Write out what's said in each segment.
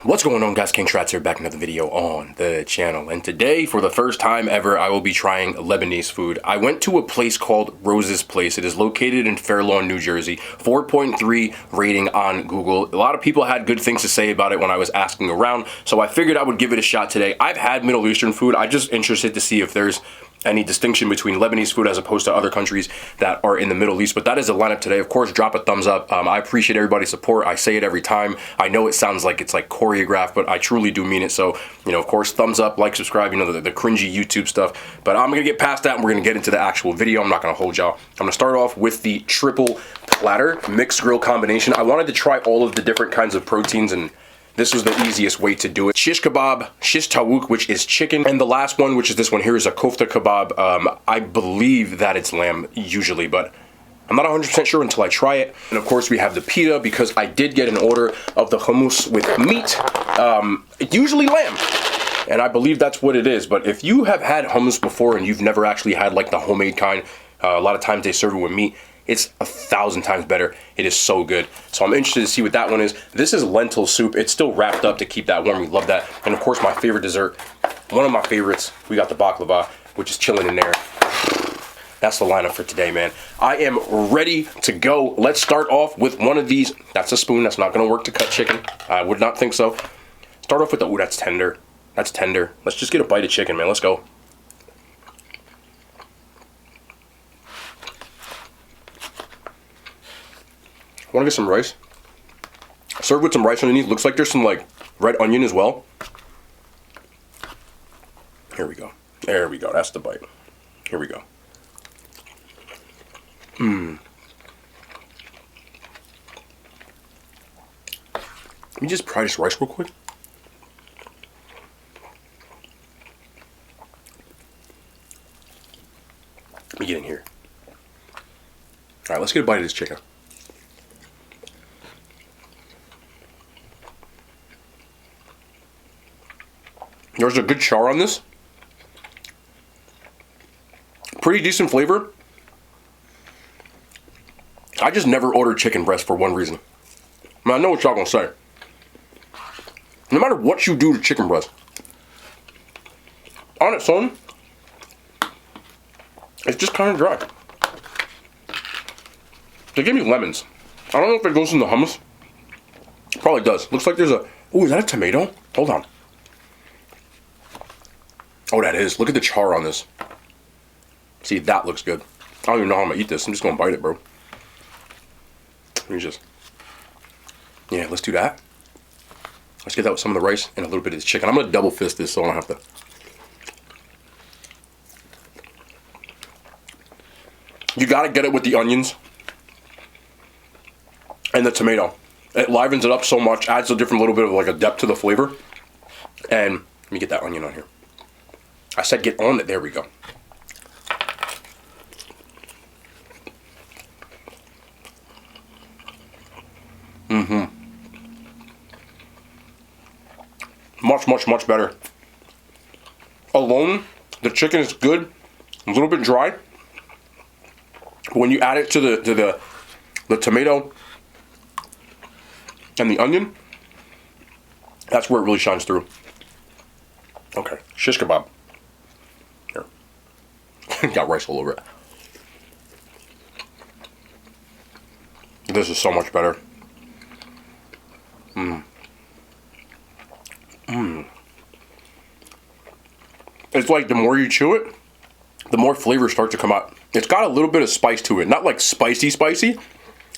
What's going on, guys? King Shrats here, back in another video on the channel. And today, for the first time ever, I will be trying Lebanese food. I went to a place called Rose's Place. It is located in Fair Lawn, New Jersey. 4.3 rating on Google. A lot of people had good things to say about it when I was asking around, so I figured I would give it a shot today. I've had Middle Eastern food. I'm just interested to see if there's any distinction between Lebanese food as opposed to other countries that are in the Middle East. But that is the lineup today. Of course, drop a thumbs up. I appreciate everybody's support. I say it every time. I know it sounds like it's like choreographed, but I truly do mean it. So, of course, thumbs up, like, subscribe, the cringy YouTube stuff. But I'm going to get past that and we're going to get into the actual video. I'm not going to hold y'all. I'm going to start off with the triple platter mixed grill combination. I wanted to try all of the different kinds of proteins, and this was the easiest way to do it. Shish kebab, shish tawuk, which is chicken. And the last one, which is this one here, is a kofta kebab. I believe that it's lamb usually, but I'm not 100% sure until I try it. And of course we have the pita, because I did get an order of the hummus with meat, usually lamb. And I believe that's what it is. But if you have had hummus before and you've never actually had like the homemade kind, a lot of times they serve it with meat. It's 1,000 times better. It is so good. So I'm interested to see what that one is. This is lentil soup. It's still wrapped up to keep that warm. We love that. And of course, my favorite dessert, one of my favorites, we got the baklava, which is chilling in there. That's the lineup for today, man. I am ready to go. Let's start off with one of these. That's a spoon. That's not going to work to cut chicken. I would not think so. Start off with the, ooh, that's tender. That's tender. Let's just get a bite of chicken, man. Let's go. Want to get some rice? Served with some rice underneath. Looks like there's some like red onion as well. Here we go. There we go. That's the bite. Here we go. Let me just try this rice real quick. Let me get in here. All right, let's get a bite of this chicken. There's a good char on this. Pretty decent flavor. I just never order chicken breast for one reason. I know what y'all gonna say. No matter what you do to chicken breast, on its own, it's just kind of dry. They gave me lemons. I don't know if it goes in the hummus. Probably does. Looks like there's a, ooh, is that a tomato? Hold on. Oh, that is. Look at the char on this. See, that looks good. I don't even know how I'm going to eat this. I'm just going to bite it, bro. Let me just... Yeah, let's do that. Let's get that with some of the rice and a little bit of this chicken. I'm going to double fist this so I don't have to... You got to get it with the onions and the tomato. It livens it up so much, adds a different little bit of like a depth to the flavor. And let me get that onion on here. I said get on it. There we go. Much better. Alone, the chicken is good. A little bit dry. But when you add it to the tomato and the onion, that's where it really shines through. Okay, shish kebab. Here. Got rice all over it. This is so much better. It's like the more you chew it, the more flavors start to come out. It's got a little bit of spice to it. Not like spicy,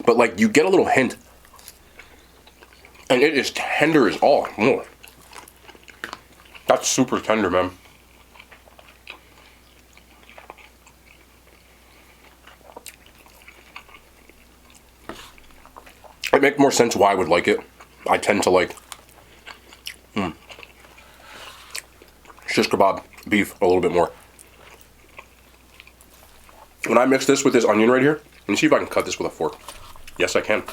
but like you get a little hint. And it is tender as all. Oh. That's super tender, man. It makes more sense why I would like it. I tend to like shish kebab beef a little bit more. When I mix this with this onion right here, let me see if I can cut this with a fork. Yes, I can.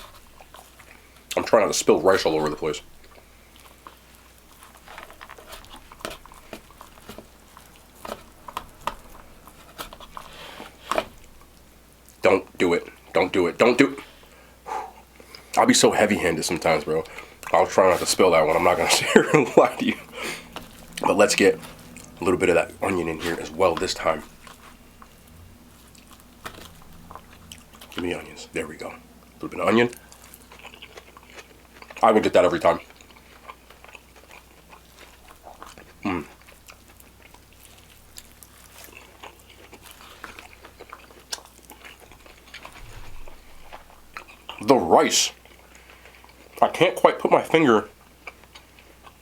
I'm trying not to spill rice all over the place. Don't do it. Don't do it. Don't do it. I'll be so heavy-handed sometimes, bro. I was trying not to spill that one. I'm not gonna sit here and lie to you. But let's get a little bit of that onion in here as well this time. Give me onions. There we go. A little bit of onion. I would get that every time. The rice. I can't quite put my finger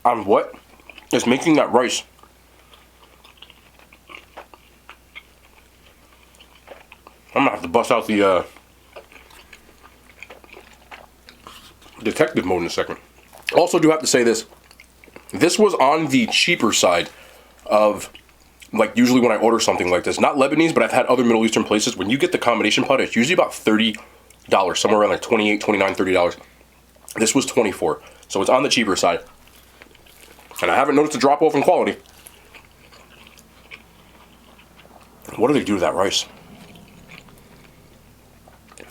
on what is making that rice. I'm gonna have to bust out the detective mode in a second. Also do have to say this. This was on the cheaper side of, like, usually when I order something like this. Not Lebanese, but I've had other Middle Eastern places. When you get the combination pot, it's usually about $30. Somewhere around like $28, $29, $30. This was $24. So it's on the cheaper side. And I haven't noticed a drop off in quality. What do they do to that rice?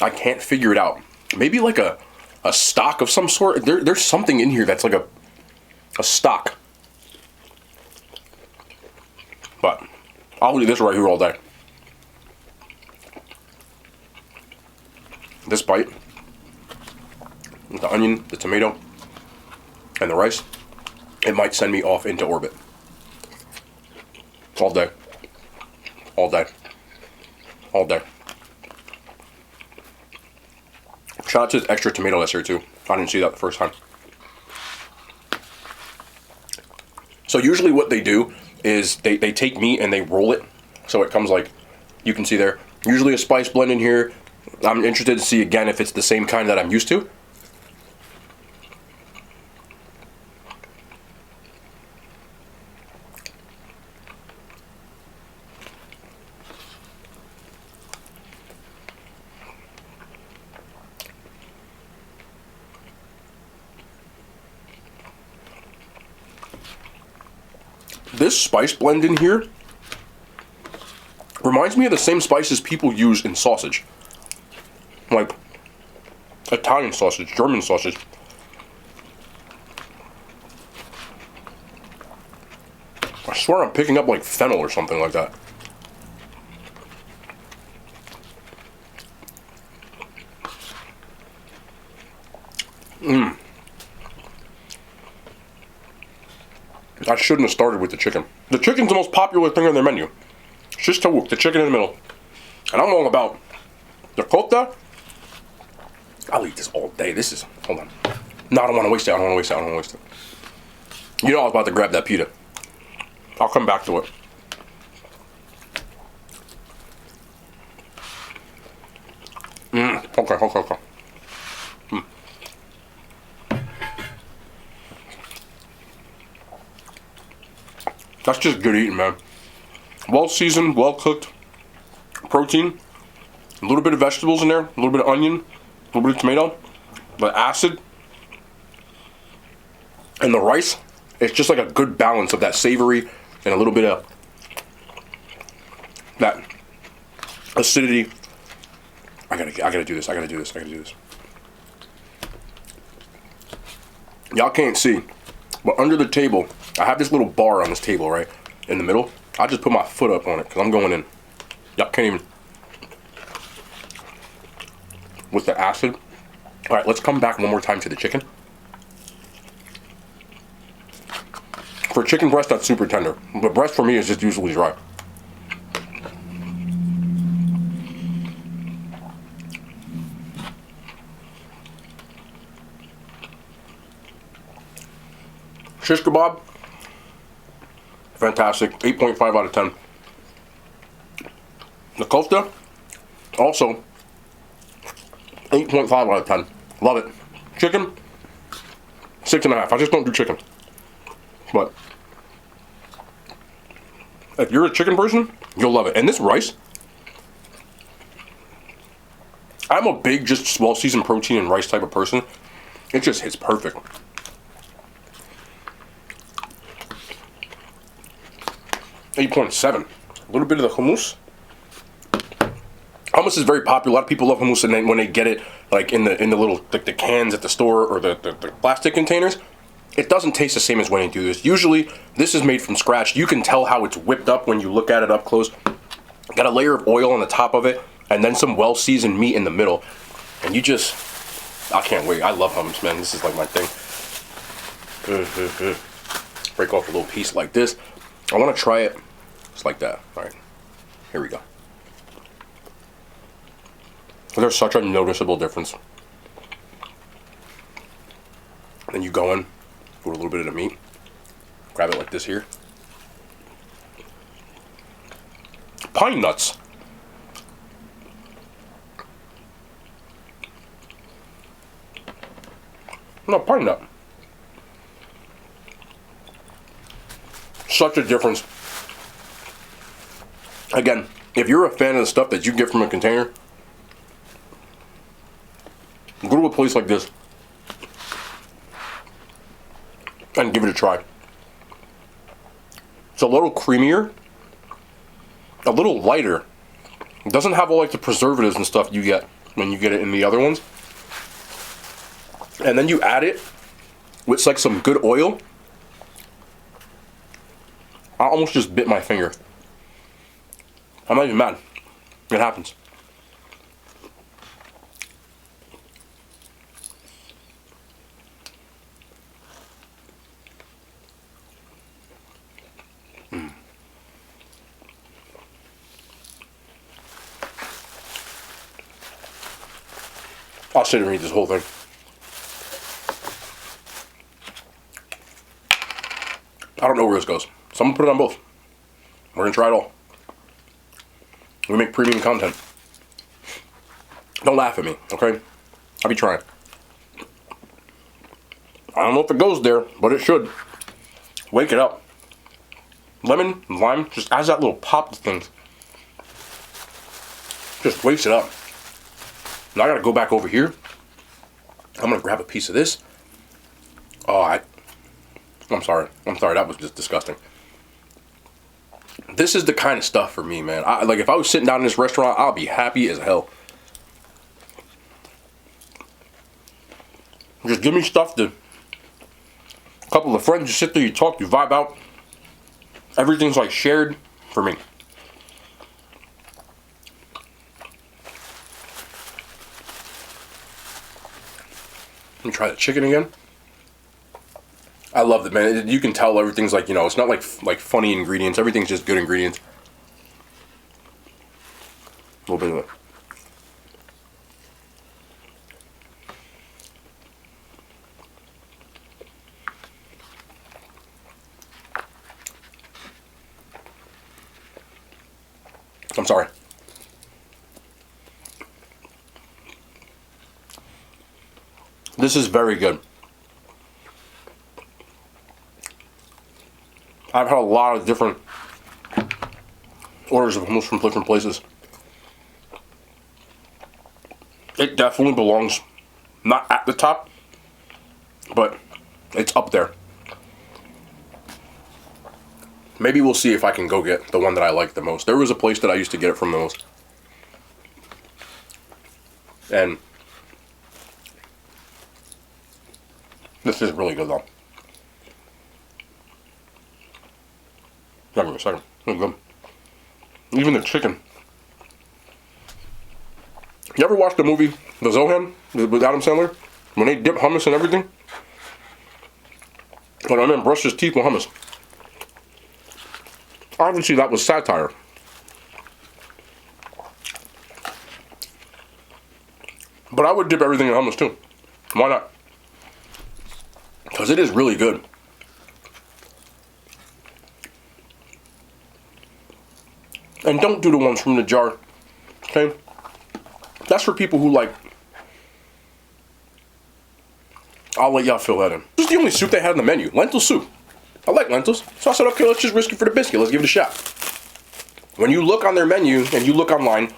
I can't figure it out. Maybe like a stock of some sort. There's something in here that's like a stock. But I'll eat this right here all day. This bite, with the onion, the tomato, and the rice, it might send me off into orbit. All day. All day. All day. Shout out to this extra tomato that's here too. I didn't see that the first time. So usually what they do is they take meat and they roll it. So it comes like, you can see there, usually a spice blend in here. I'm interested to see again if it's the same kind that I'm used to. This spice blend in here reminds me of the same spices people use in sausage. Like Italian sausage, German sausage. I swear I'm picking up like fennel or something like that. I shouldn't have started with the chicken. The chicken's the most popular thing on their menu. Shish tawuk, the chicken in the middle. And I'm all about the kofta. I'll eat this all day. This is, hold on. No, I don't want to waste it. I don't want to waste it. I don't want to waste it. You know I was about to grab that pita. I'll come back to it. Okay. That's just good eating, man. Well seasoned, well cooked. Protein. A little bit of vegetables in there. A little bit of onion. A little bit of tomato. The acid. And the rice. It's just like a good balance of that savory and a little bit of that acidity. I gotta do this. Y'all can't see, but under the table, I have this little bar on this table, right? In the middle. I just put my foot up on it because I'm going in. Y'all can't even. With the acid. All right, let's come back one more time to the chicken. For chicken breast, that's super tender. The breast for me is just usually dry. Shish kebab, fantastic, 8.5 out of 10. The kofta, also 8.5 out of 10. Love it. Chicken, 6.5. I just don't do chicken. But if you're a chicken person, you'll love it. And this rice, I'm a big, just well-seasoned protein and rice type of person. It just hits perfect. $8.7. A little bit of the hummus. I'm Hummus is very popular. A lot of people love hummus, and then when they get it like in the little like the cans at the store or the plastic containers, it doesn't taste the same as when you do this. Usually, this is made from scratch. You can tell how it's whipped up when you look at it up close. Got a layer of oil on the top of it, and then some well-seasoned meat in the middle. And you just, I can't wait. I love hummus, man. This is like my thing. Break off a little piece like this. I want to try it just like that. All right, here we go. There's such a noticeable difference. Then you go in, put a little bit of the meat, grab it like this here. Pine nuts. No, pine nut. Such a difference. Again, if you're a fan of the stuff that you get from a container, go to a place like this and give it a try. It's a little creamier, a little lighter. It doesn't have all like the preservatives and stuff you get when you get it in the other ones. And then you add it with like some good oil. I almost just bit my finger. I'm not even mad. It happens. I'll sit and read this whole thing. I don't know where this goes. Someone put it on both. We're gonna try it all. We make premium content. Don't laugh at me, okay? I'll be trying. I don't know if it goes there, but it should. Wake it up. Lemon, lime, just adds that little pop to things. Just wakes it up. Now I gotta go back over here. I'm gonna grab a piece of this. Oh, I'm sorry. That was just disgusting. This is the kind of stuff for me, man. Like if I was sitting down in this restaurant, I'll be happy as hell. Just give me stuff to. A couple of friends, you sit there, you talk, you vibe out. Everything's like shared for me. Let me try the chicken again. I love it, man. You can tell everything's like, you know, it's not like funny ingredients. Everything's just good ingredients. A little bit of it. I'm sorry. This is very good. I've had a lot of different orders of hummus from different places. It definitely belongs, not at the top, but it's up there. Maybe we'll see if I can go get the one that I like the most. There was a place that I used to get it from the most. And this is really good though. Give me a second. It's good. Even the chicken. You ever watch the movie The Zohan with Adam Sandler? When they dip hummus and everything? When I man brushed his teeth with hummus. Obviously that was satire. But I would dip everything in hummus too. Why not? Because it is really good. And don't do the ones from the jar. Okay? That's for people who like. I'll let y'all fill that in. This is the only soup they had on the menu. Lentil soup. I like lentils. So I said, okay, let's just risk it for the biscuit. Let's give it a shot. When you look on their menu and you look online,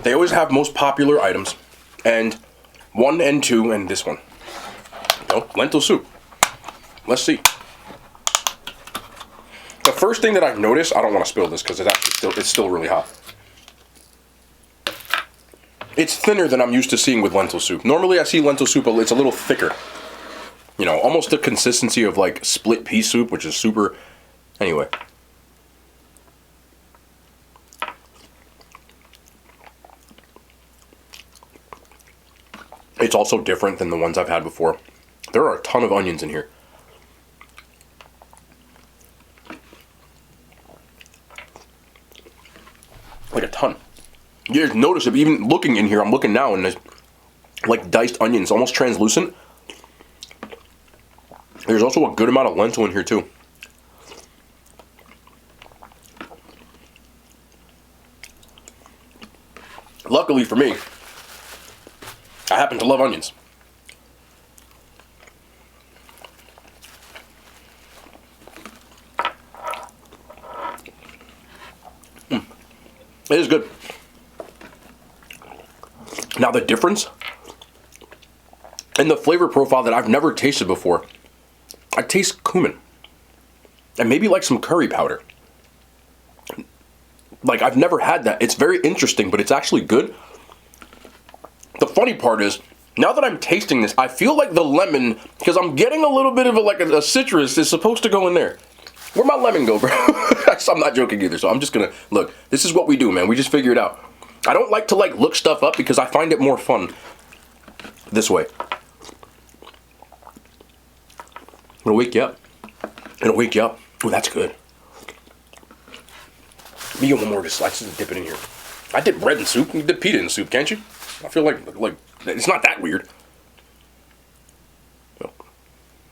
they always have most popular items. And 1 and 2 and this one. No, lentil soup. Let's see. The first thing that I've noticed, I don't want to spill this because it's still really hot. It's thinner than I'm used to seeing with lentil soup. Normally I see lentil soup, it's a little thicker. You know, almost the consistency of like split pea soup, which is super... Anyway. It's also different than the ones I've had before. There are a ton of onions in here. Like a ton. You guys notice it, even looking in here, I'm looking now and there's like diced onions, almost translucent. There's also a good amount of lentil in here too. Luckily for me, I happen to love onions. It is good. Now the difference in the flavor profile that I've never tasted before, I taste cumin and maybe like some curry powder. Like I've never had that. It's very interesting, but it's actually good. The funny part is, now that I'm tasting this, I feel like the lemon, because I'm getting a little bit of a citrus is supposed to go in there. Where'd my lemon go, bro? I'm not joking either, so I'm just gonna, look, this is what we do, man. We just figure it out. I don't like to look stuff up because I find it more fun this way. It'll wake you up. It'll wake you up. Oh, that's good. Let me get one more just dip it in here. I dip bread in soup. You dip pita in soup, can't you? I feel like it's not that weird. Well,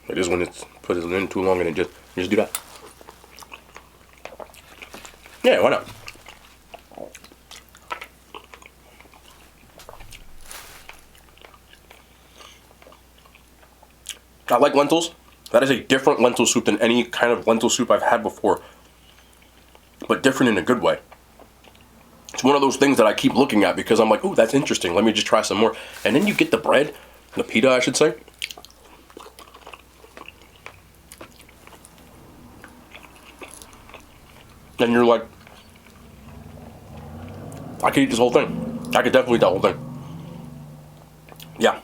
it is when it's put it in too long and you just do that. Yeah, why not? I like lentils. That is a different lentil soup than any kind of lentil soup I've had before. But different in a good way. It's one of those things that I keep looking at because I'm like, ooh, that's interesting. Let me just try some more. And then you get the bread, the pita, I should say. And you're like, I could eat this whole thing. I could definitely eat that whole thing. Yeah.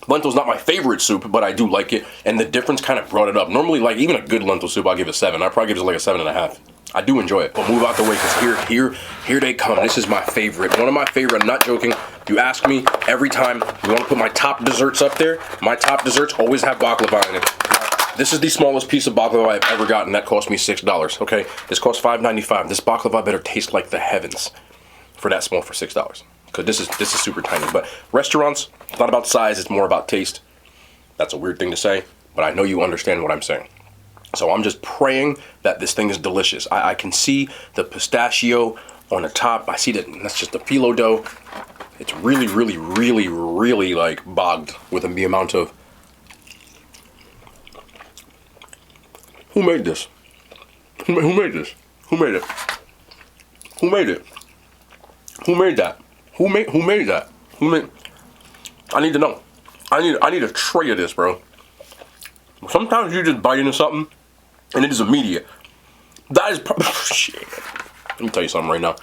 Lentil's not my favorite soup, but I do like it. And the difference kind of brought it up. Normally, like, even a good lentil soup, I'll give it 7. I'd probably give it like a 7.5. I do enjoy it. But move out the way, because here they come. This is my favorite. One of my favorite. I'm not joking. You ask me every time you want to put my top desserts up there. My top desserts always have baklava in it. This is the smallest piece of baklava I've ever gotten. That cost me $6. Okay, this cost $5.95. This baklava better taste like the heavens for that small for $6. Because this is super tiny. But restaurants, it's not about size. It's more about taste. That's a weird thing to say, but I know you understand what I'm saying. So I'm just praying that this thing is delicious. I can see the pistachio on the top. I see that's just the phyllo dough. It's really, really, really, really like bogged with the amount of... Who made this? Who made this? Who made it? Who made it? Who made that? Who made that? I need to know. I need a tray of this, bro. Sometimes you just bite into something and it is immediate. That is probably... Shit. Let me tell you something right now.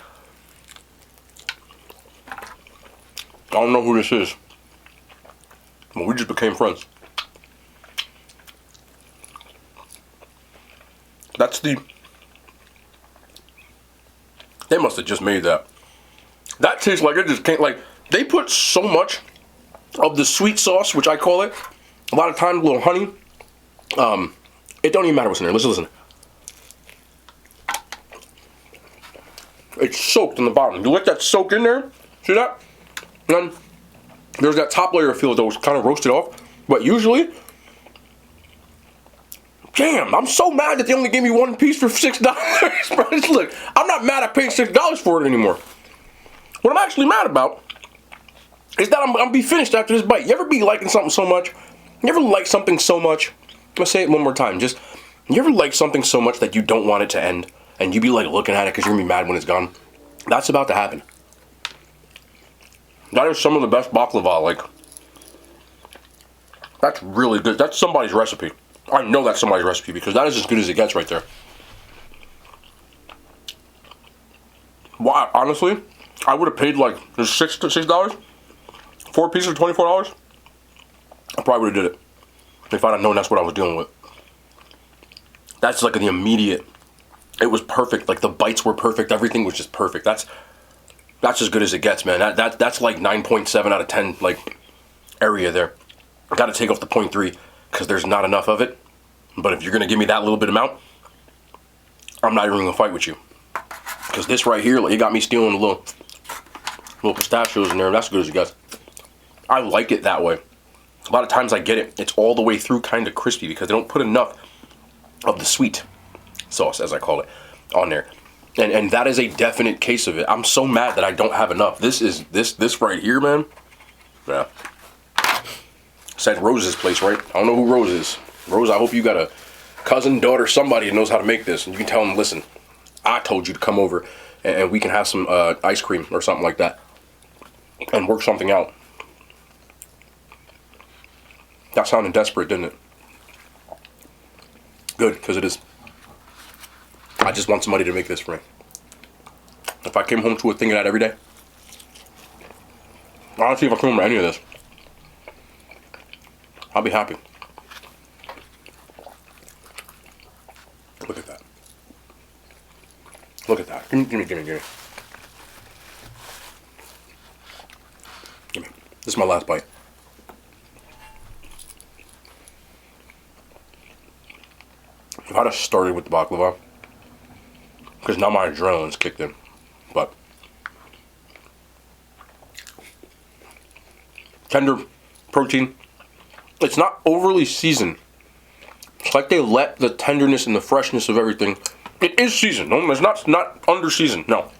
I don't know who this is, but we just became friends. That's the... They must have just made that. That tastes like it just can't... Like, they put so much of the sweet sauce, which I call it, a lot of times a little honey. It don't even matter what's in there. Let's listen. It's soaked in the bottom. You let that soak in there. See that? And then there's that top layer of phyllo dough, which kind of roasted off. But usually, damn, I'm so mad that they only gave me one piece for $6. Bro, look, I'm not mad I paid $6 for it anymore. What I'm actually mad about is that I'm gonna be finished after this bite. You ever be liking something so much? You ever like something so much? I'm gonna say it one more time. Just, you ever like something so much that you don't want it to end? And you be like looking at it because you're gonna be mad when it's gone? That's about to happen. That is some of the best baklava. Like, that's really good. That's somebody's recipe. I know that's somebody's recipe because that is as good as it gets right there. Wow, honestly, I would have paid like $6. 4 pieces, $24. I probably would have did it if I'd have known that's what I was dealing with. That's like the immediate. It was perfect. Like the bites were perfect. Everything was just perfect. That's as good as it gets, man. That's like 9.7 out of 10 like area there. I got to take off the 0.3 because there's not enough of it. But if you're gonna give me that little bit amount, I'm not even gonna fight with you. Because this right here, like, you got me stealing the little pistachios in there. That's as good as it gets. I like it that way. A lot of times I get it. It's all the way through kind of crispy because they don't put enough of the sweet sauce, as I call it, on there. And that is a definite case of it. I'm so mad that I don't have enough. This right here, man. Yeah. Said Rose's place, right? I don't know who Rose is. Rose, I hope you got a cousin, daughter, somebody that knows how to make this. And you can tell them, listen, I told you to come over and we can have some ice cream or something like that. And work something out. That sounded desperate, didn't it? Good, because it is. I just want somebody to make this for me. If I came home to a thing of that every day, honestly, if I come home to any of this, I'll be happy. Look at that. Look at that. Give me. Give me. This is my last bite. If I'd have started with the baklava, because now my adrenaline's kicked in, but tender protein. It's not overly seasoned. It's like they let the tenderness and the freshness of everything. It is seasoned. No, it's not under seasoned. No,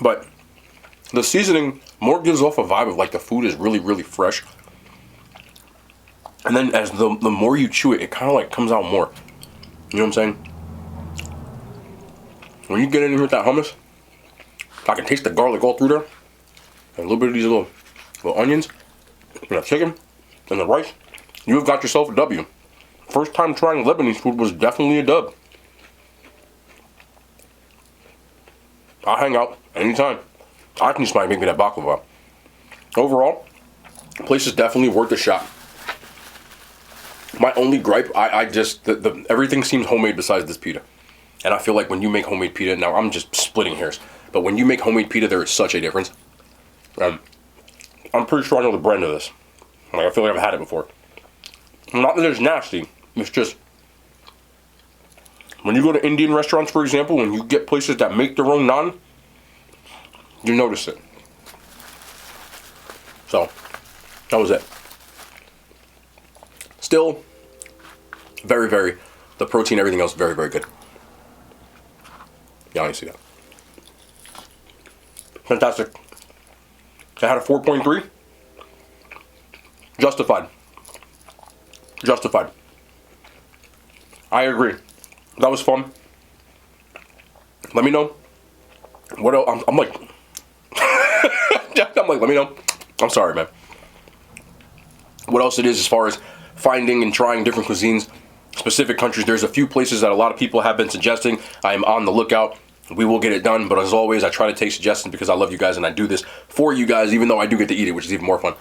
but the seasoning more gives off a vibe of like the food is really, really fresh. And then as the more you chew it, it kind of like comes out more. You know what I'm saying? When you get in here with that hummus, I can taste the garlic all through there. And a little bit of these little onions. And the chicken. And the rice. You have got yourself a W. First time trying Lebanese food was definitely a dub. I'll hang out anytime. I can just might make me that baklava. Overall, the place is definitely worth a shot. My only gripe, I just, everything seems homemade besides this pita. And I feel like when you make homemade pita, now I'm just splitting hairs, but when you make homemade pita, there is such a difference. I'm pretty sure I know the brand of this. Like, I feel like I've had it before. Not that it's nasty, it's just, when you go to Indian restaurants, for example, when you get places that make their own naan, you notice it. So, that was it. Still, very, very, the protein, everything else, very, very good. Yeah, I see that. Fantastic. I had a 4.3. Justified. Justified. I agree. That was fun. Let me know. What else? I'm like, let me know. I'm sorry, man. What else it is as far as finding and trying different cuisines, specific countries. There's a few places that a lot of people have been suggesting. I am on the lookout. We will get it done, but as always, I try to take suggestions because I love you guys and I do this for you guys, even though I do get to eat it, which is even more fun.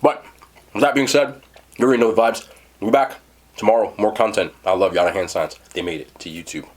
But with that being said, you already know the vibes. We'll be back tomorrow, more content. I love you. Out of hand signs. They made it to YouTube.